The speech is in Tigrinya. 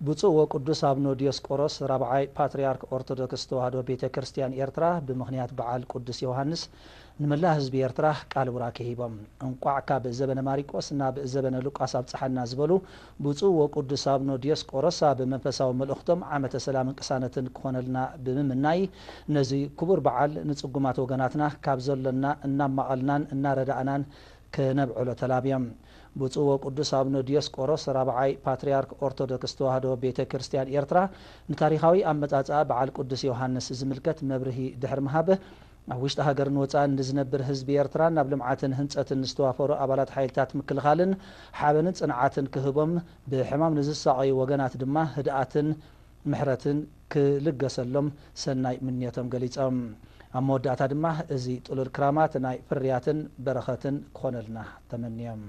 ብፁዕ ወቅዱስ አቡነ ዲዮስቆሮስ ራብዓይ ፓትርያርክ ኦርቶዶክስ ተዋሕዶ ቤተ ክርስቲያን ኤርትራ ብምክንያት በዓል ቅዱስ ዮሐንስ ንመላ ህዝቢ ኤርትራ ቃል ቡራኬ ሂቦም እንቋዕ ካብ ዘበነ ማሪቆስ ናብ ዘበነ ሉቃስ ኣብፅሓና ዝበሉ ብፁዕ ወቅዱስ አቡነ ዲዮስቆሮስ ብመንፈሳዊ መልእክቶም ዓመተ ሰላምን ቅሳነትን ክኾነልና ብምምናይ ነዚ ክቡር በዓል ንጽጉማት ወገናትና ካብ ዘሎና እናማቐልናን እናረዳእናን ከነብዕሎ ተላብዮም ብፁዕ ወቅዱስ አቡነ ዲዮስቆሮስ ራብዓይ ፓትርያርክ ኦርቶዶክስ ተዋሕዶ ቤተ ክርስቲያን ኤርትራ ንታሪኻዊ ኣመጻጽኣ በዓል ቅዱስ ዮሐንስ ዝምልከት መብርሂ ድሕሪ ምሃበ ኣብ ውሽጢ ሃገርን ወፃእን ንዝነብር ህዝቢ ኤርትራ ናብ ልምዓትን ህንፀትን ዝተዋፈሩ ኣባላት ሓይልታት ምክልኻልን ሓበንን ጽንዓትን ክህቦም ብሕማም ንዝሳቀዩ ወገናት ድማ ህድኣትን ምሕረትን ክልገሰሎም ሰናይ ምንየቶም ገሊፆም ኣብ መወዳእታ ድማ እዚ ጥሉል ክራማት ናይ ፍርያትን በረኸትን ክኾነልና ተመንዮም